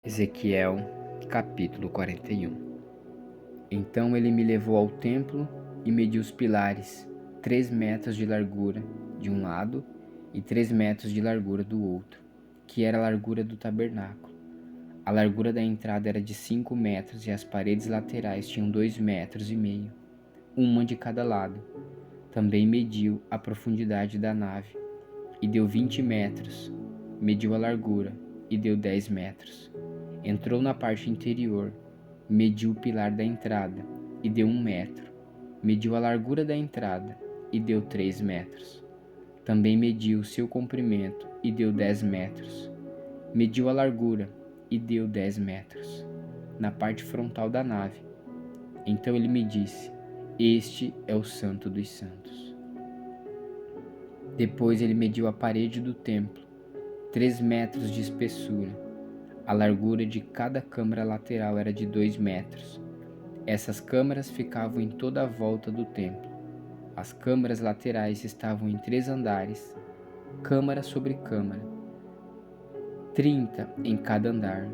Ezequiel, capítulo 41. Então ele me levou ao templo e mediu os pilares, 3 metros de largura de um lado e 3 metros de largura do outro, que era a largura do tabernáculo. A largura da entrada era de 5 metros e as paredes laterais tinham 2,5 metros, uma de cada lado. Também mediu a profundidade da nave e deu 20 metros. Mediu a largura e deu 10 metros. Entrou na parte interior, mediu o pilar da entrada e deu 1 metro. Mediu a largura da entrada e deu 3 metros. Também mediu o seu comprimento e deu 10 metros. Mediu a largura e deu 10 metros, na parte frontal da nave. Então ele me disse: Este é o Santo dos Santos. Depois ele mediu a parede do templo, 3 metros de espessura. A largura de cada câmara lateral era de 2 metros. Essas câmaras ficavam em toda a volta do templo. As câmaras laterais estavam em 3 andares, câmara sobre câmara, 30 em cada andar,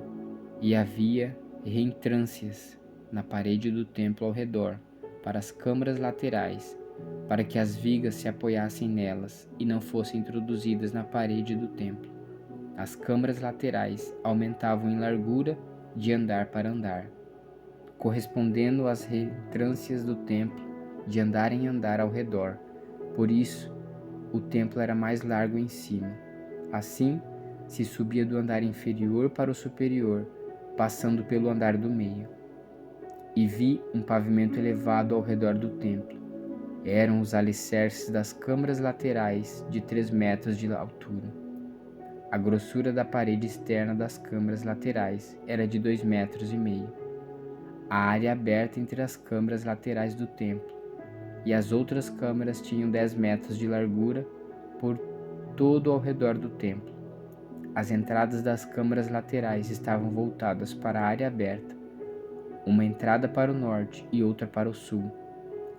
e havia reentrâncias na parede do templo ao redor, para as câmaras laterais, para que as vigas se apoiassem nelas e não fossem introduzidas na parede do templo. As câmaras laterais aumentavam em largura de andar para andar, correspondendo às reentrâncias do templo de andar em andar ao redor. Por isso, o templo era mais largo em cima. Assim, se subia do andar inferior para o superior, passando pelo andar do meio. E vi um pavimento elevado ao redor do templo. Eram os alicerces das câmaras laterais de 3 metros de altura. A grossura da parede externa das câmaras laterais era de 2,5 metros. A área aberta entre as câmaras laterais do templo e as outras câmaras tinham 10 metros de largura por todo ao redor do templo. As entradas das câmaras laterais estavam voltadas para a área aberta, uma entrada para o norte e outra para o sul.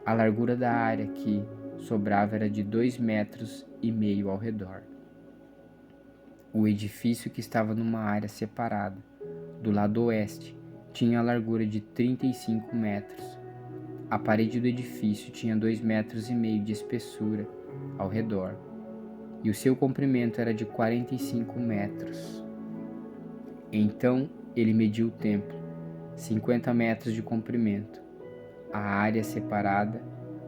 A largura da área que sobrava era de 2,5 metros ao redor. O edifício, que estava numa área separada, do lado oeste, tinha a largura de 35 metros. A parede do edifício tinha 2,5 metros de espessura ao redor, e o seu comprimento era de 45 metros. Então ele mediu o templo, 50 metros de comprimento. A área separada,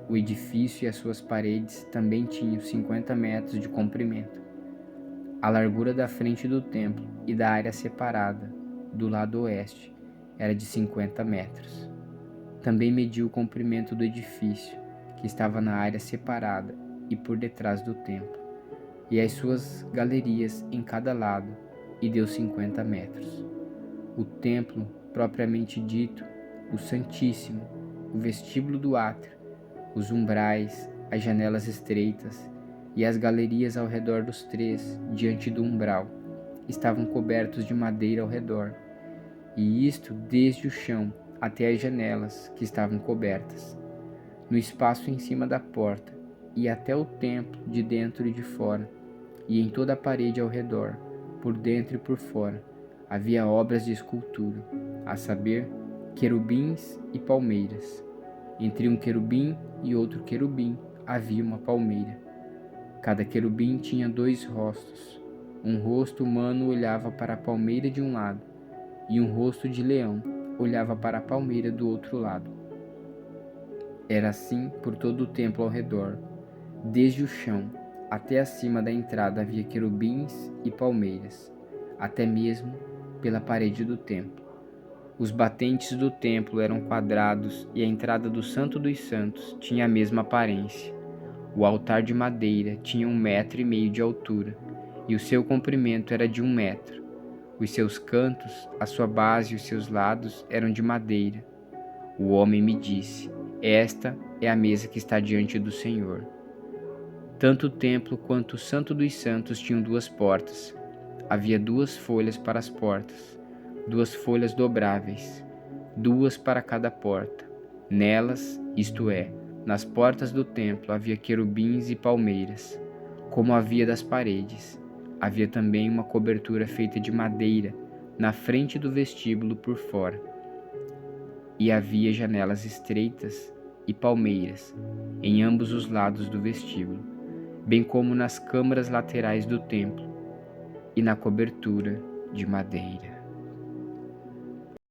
o edifício e as suas paredes também tinham 50 metros de comprimento. A largura da frente do templo e da área separada, do lado oeste, era de 50 metros. Também mediu o comprimento do edifício, que estava na área separada e por detrás do templo, e as suas galerias em cada lado, e deu 50 metros. O templo, propriamente dito, o Santíssimo, o vestíbulo do átrio, os umbrais, as janelas estreitas e as galerias ao redor dos 3, diante do umbral, estavam cobertos de madeira ao redor, e isto desde o chão até as janelas, que estavam cobertas. No espaço em cima da porta, e até o templo de dentro e de fora, e em toda a parede ao redor, por dentro e por fora, havia obras de escultura, a saber, querubins e palmeiras. Entre um querubim e outro querubim havia uma palmeira. Cada querubim tinha 2 rostos. Um rosto humano olhava para a palmeira de um lado, e um rosto de leão olhava para a palmeira do outro lado. Era assim por todo o templo ao redor. Desde o chão até acima da entrada havia querubins e palmeiras, até mesmo pela parede do templo. Os batentes do templo eram quadrados e a entrada do Santo dos Santos tinha a mesma aparência. O altar de madeira tinha 1,5 metros de altura, e o seu comprimento era de 1 metro. Os seus cantos, a sua base e os seus lados eram de madeira. O homem me disse: Esta é a mesa que está diante do Senhor. Tanto o templo quanto o Santo dos Santos tinham 2 portas. Havia 2 folhas para as portas, 2 folhas dobráveis, 2 para cada porta. Nelas, isto é, nas portas do templo, havia querubins e palmeiras, como havia das paredes. Havia também uma cobertura feita de madeira na frente do vestíbulo por fora, e havia janelas estreitas e palmeiras em ambos os lados do vestíbulo, bem como nas câmaras laterais do templo e na cobertura de madeira.